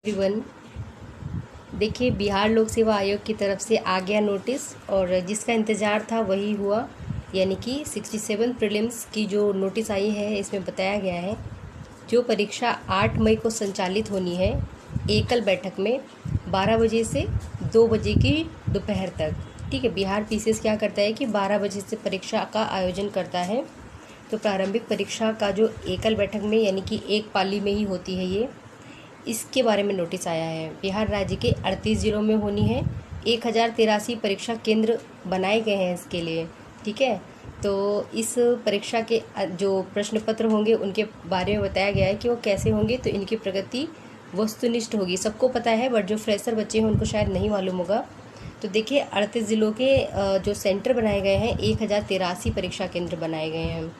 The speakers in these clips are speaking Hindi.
एवरीवन, देखिए बिहार लोक सेवा आयोग की तरफ से आ गया नोटिस और जिसका इंतज़ार था वही हुआ। यानी कि 67 प्रीलिम्स की जो नोटिस आई है इसमें बताया गया है जो परीक्षा 8 मई को संचालित होनी है एकल बैठक में 12 बजे से 2 बजे की दोपहर तक। ठीक है, बिहार पीसीएस क्या करता है कि 12 बजे से परीक्षा का आयोजन करता है। तो प्रारंभिक परीक्षा का जो एकल बैठक में यानी कि एक पाली में ही होती है ये, इसके बारे में नोटिस आया है। बिहार राज्य के 38 जिलों में होनी है। 1083 परीक्षा केंद्र बनाए गए हैं इसके लिए। ठीक है, तो इस परीक्षा के जो प्रश्न पत्र होंगे उनके बारे में बताया गया है कि वो कैसे होंगे। तो इनकी प्रगति वस्तुनिष्ठ होगी, सबको पता है, बट जो फ्रेशर बच्चे हैं उनको शायद नहीं मालूम होगा। तो देखिए 38 ज़िलों के जो सेंटर बनाए गए हैं, 1083 परीक्षा केंद्र बनाए गए हैं।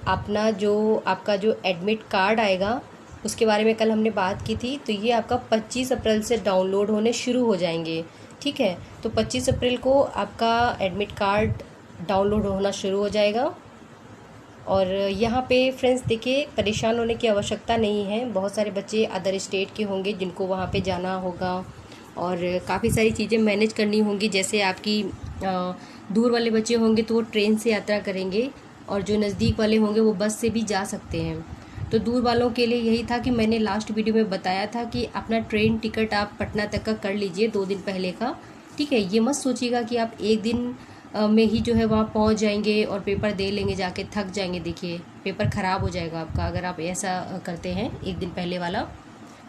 आपका जो एडमिट कार्ड आएगा उसके बारे में कल हमने बात की थी। तो ये आपका 25 अप्रैल से डाउनलोड होने शुरू हो जाएंगे। ठीक है, तो 25 अप्रैल को आपका एडमिट कार्ड डाउनलोड होना शुरू हो जाएगा। और यहाँ पे फ्रेंड्स देखिए परेशान होने की आवश्यकता नहीं है। बहुत सारे बच्चे अदर स्टेट के होंगे जिनको वहाँ पे जाना होगा और काफ़ी सारी चीज़ें मैनेज करनी होंगी। जैसे आपकी दूर वाले बच्चे होंगे तो वो ट्रेन से यात्रा करेंगे और जो नज़दीक वाले होंगे वो बस से भी जा सकते हैं। तो दूर वालों के लिए यही था कि मैंने लास्ट वीडियो में बताया था कि अपना ट्रेन टिकट आप पटना तक का कर लीजिए 2 दिन पहले का। ठीक है, ये मत सोचिएगा कि आप एक दिन में ही जो है वहाँ पहुँच जाएंगे और पेपर दे लेंगे, जाके थक जाएंगे। देखिए पेपर ख़राब हो जाएगा आपका अगर आप ऐसा करते हैं एक दिन पहले वाला।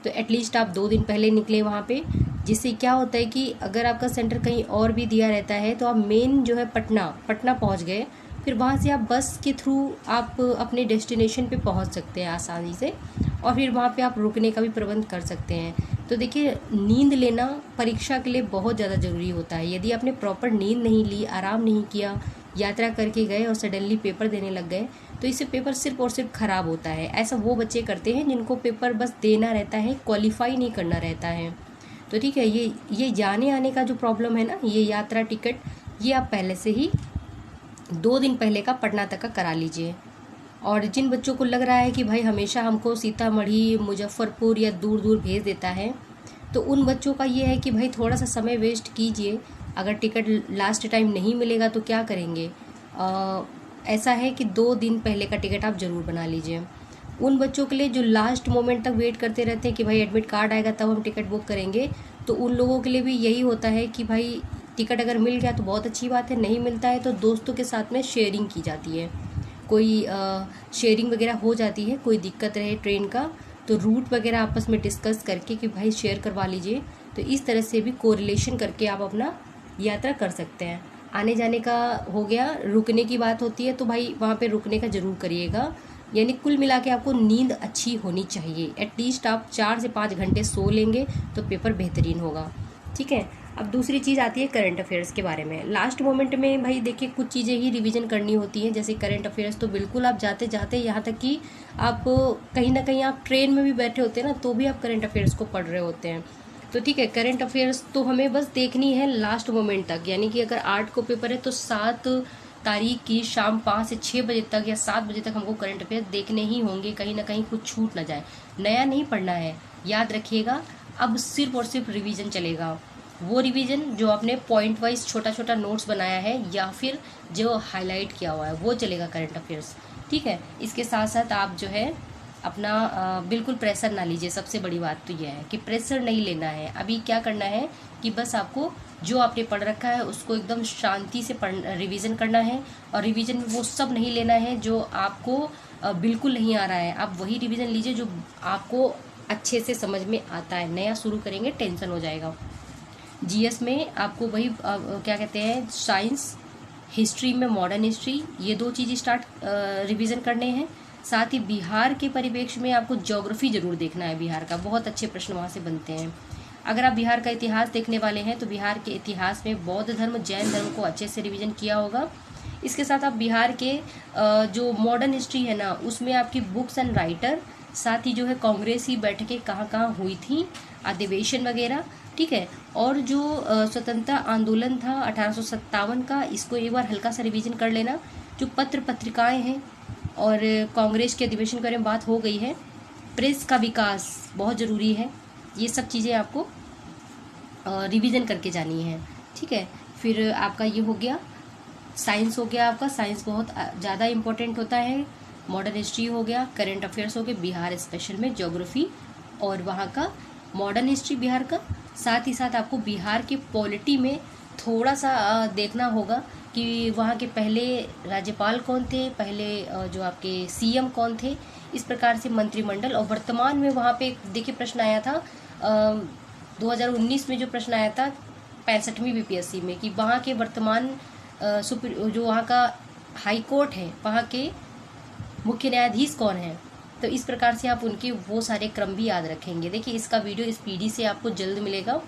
तो एटलीस्ट आप 2 दिन पहले निकले वहाँ पे, जिससे क्या होता है कि अगर आपका सेंटर कहीं और भी दिया रहता है तो आप मेन जो है पटना पहुँच गए, फिर वहाँ से आप बस के थ्रू आप अपने डेस्टिनेशन पे पहुँच सकते हैं आसानी से और फिर वहाँ पे आप रुकने का भी प्रबंध कर सकते हैं। तो देखिए नींद लेना परीक्षा के लिए बहुत ज़्यादा ज़रूरी होता है। यदि आपने प्रॉपर नींद नहीं ली, आराम नहीं किया, यात्रा करके गए और सडनली पेपर देने लग गए तो इससे पेपर सिर्फ और सिर्फ ख़राब होता है। ऐसा वो बच्चे करते हैं जिनको पेपर बस देना रहता है, क्वालिफाई नहीं करना रहता है। तो ठीक है, ये जाने आने का जो प्रॉब्लम है ना, ये यात्रा टिकट, ये आप पहले से ही 2 दिन पहले का पटना तक का करा लीजिए। और जिन बच्चों को लग रहा है कि भाई हमेशा हमको सीतामढ़ी, मुजफ्फरपुर या दूर दूर भेज देता है, तो उन बच्चों का ये है कि भाई थोड़ा सा समय वेस्ट कीजिए। अगर टिकट लास्ट टाइम नहीं मिलेगा तो क्या करेंगे। ऐसा है कि 2 दिन पहले का टिकट आप ज़रूर बना लीजिए। उन बच्चों के लिए जो लास्ट मोमेंट तक वेट करते रहते हैं कि भाई एडमिट कार्ड आएगा तब हम टिकट बुक करेंगे, तो उन लोगों के लिए भी यही होता है कि भाई टिकट अगर मिल गया तो बहुत अच्छी बात है, नहीं मिलता है तो दोस्तों के साथ में शेयरिंग की जाती है। कोई शेयरिंग वगैरह हो जाती है, कोई दिक्कत रहे ट्रेन का तो रूट वगैरह आपस में डिस्कस करके कि भाई शेयर करवा लीजिए। तो इस तरह से भी कोरिलेशन करके आप अपना यात्रा कर सकते हैं। आने जाने का हो गया, रुकने की बात होती है तो भाई वहाँ पे रुकने का ज़रूर करिएगा। यानी कुल मिला के आपको नींद अच्छी होनी चाहिए। एटलीस्ट आप 4 से 5 घंटे सो लेंगे तो पेपर बेहतरीन होगा। ठीक है, अब दूसरी चीज़ आती है करंट अफेयर्स के बारे में। लास्ट मोमेंट में भाई देखिए कुछ चीज़ें ही रिवीजन करनी होती हैं, जैसे करंट अफेयर्स तो बिल्कुल आप जाते जाते, यहाँ तक कि आप कहीं ना कहीं आप ट्रेन में भी बैठे होते हैं ना तो भी आप करंट अफेयर्स को पढ़ रहे होते हैं। तो ठीक है, करंट अफेयर्स तो हमें बस देखनी है लास्ट मोमेंट तक। यानी कि अगर 8 को पेपर है तो 7 तारीख की शाम 5 से 6 बजे तक या 7 बजे तक हमको करंट अफेयर्स देखने ही होंगे, कहीं ना कहीं कुछ छूट ना जाए। नया नहीं पढ़ना है, याद रखिएगा। अब सिर्फ और सिर्फ रिवीजन चलेगा। वो रिवीजन जो आपने पॉइंट वाइज छोटा छोटा नोट्स बनाया है या फिर जो हाईलाइट किया हुआ है वो चलेगा करंट अफेयर्स। ठीक है, इसके साथ साथ आप जो है अपना बिल्कुल प्रेशर ना लीजिए। सबसे बड़ी बात तो यह है कि प्रेशर नहीं लेना है। अभी क्या करना है कि बस आपको जो आपने पढ़ रखा है उसको एकदम शांति से रिवीजन करना है। और रिवीजन में वो सब नहीं लेना है जो आपको बिल्कुल नहीं आ रहा है। आप वही रिवीजन लीजिए जो आपको अच्छे से समझ में आता है। नया शुरू करेंगे टेंशन हो जाएगा। जीएस में आपको वही क्या कहते हैं, साइंस, हिस्ट्री में मॉडर्न हिस्ट्री, ये 2 चीज़ स्टार्ट रिवीजन करने हैं। साथ ही बिहार के परिप्रेक्ष्य में आपको ज्योग्राफी जरूर देखना है। बिहार का बहुत अच्छे प्रश्न वहाँ से बनते हैं। अगर आप बिहार का इतिहास देखने वाले हैं तो बिहार के इतिहास में बौद्ध धर्म, जैन धर्म को अच्छे से रिवीजन किया होगा। इसके साथ आप बिहार के जो मॉडर्न हिस्ट्री है ना उसमें आपकी बुक्स एंड राइटर, साथ ही जो है कांग्रेसी बैठकें कहाँ कहाँ हुई थी, अधिवेशन वगैरह। ठीक है, और जो स्वतंत्रता आंदोलन था 1857 का, इसको एक बार हल्का सा रिवीजन कर लेना। जो पत्र पत्रिकाएं हैं और कांग्रेस के अधिवेशन के बारे में बात हो गई है। प्रेस का विकास बहुत ज़रूरी है। ये सब चीज़ें आपको रिवीजन करके जानी है, ठीक है। फिर आपका ये हो गया साइंस, हो गया आपका साइंस बहुत ज़्यादा इम्पोर्टेंट होता है। मॉडर्न हिस्ट्री हो गया, करंट अफेयर्स हो गए, बिहार स्पेशल में ज्योग्राफी और वहाँ का मॉडर्न हिस्ट्री बिहार का। साथ ही साथ आपको बिहार के पॉलिटी में थोड़ा सा देखना होगा कि वहाँ के पहले राज्यपाल कौन थे, पहले जो आपके सीएम कौन थे, इस प्रकार से मंत्रिमंडल। और वर्तमान में वहाँ पे देखिए प्रश्न आया था 2019 में, जो प्रश्न आया था 65वीं बीपीएससी में, कि वहाँ के वर्तमान जो वहाँ का हाई कोर्ट है, वहाँ के मुख्य न्यायाधीश कौन है। तो इस प्रकार से आप उनके वो सारे क्रम भी याद रखेंगे। देखिए इसका वीडियो इस पीडी से आपको जल्द मिलेगा,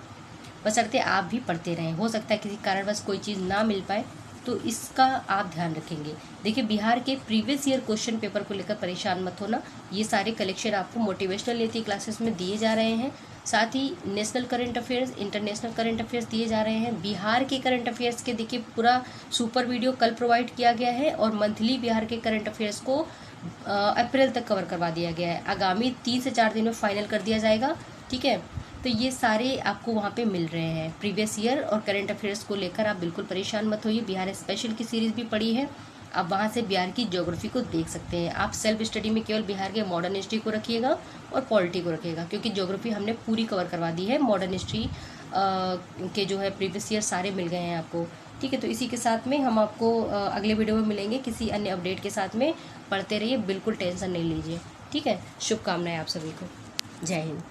बशर्ते आप भी पढ़ते रहें। हो सकता है किसी कारणवश कोई चीज़ ना मिल पाए, तो इसका आप ध्यान रखेंगे। देखिए बिहार के प्रीवियस ईयर क्वेश्चन पेपर को लेकर परेशान मत होना, ये सारे कलेक्शन आपको मोटिवेशनल नीति क्लासेस में दिए जा रहे हैं। साथ ही national current affairs, international current affairs दिए जा रहे हैं। बिहार के करंट अफेयर्स के देखिए पूरा सुपर वीडियो कल प्रोवाइड किया गया है, और मंथली बिहार के करंट अफेयर्स को अप्रैल तक कवर करवा दिया गया है। आगामी 3 से 4 दिन में फाइनल कर दिया जाएगा, ठीक है। तो ये सारे आपको वहाँ पे मिल रहे हैं प्रीवियस ईयर और करंट अफेयर्स को लेकर। आप बिल्कुल परेशान मत होइए। बिहार स्पेशल की सीरीज़ भी पढ़ी है, आप वहाँ से बिहार की ज्योग्राफी को देख सकते हैं। आप सेल्फ स्टडी में केवल बिहार के मॉडर्न हिस्ट्री को रखिएगा और पॉलिटी को रखिएगा, क्योंकि ज्योग्राफी हमने पूरी कवर करवा दी है। मॉडर्न हिस्ट्री के जो है प्रीवियस ईयर सारे मिल गए हैं आपको, ठीक है। तो इसी के साथ में हम आपको अगले वीडियो में मिलेंगे किसी अन्य अपडेट के साथ में। पढ़ते रहिए, बिल्कुल टेंशन नहीं लीजिए, ठीक है। शुभकामनाएं आप सभी को। जय हिंद।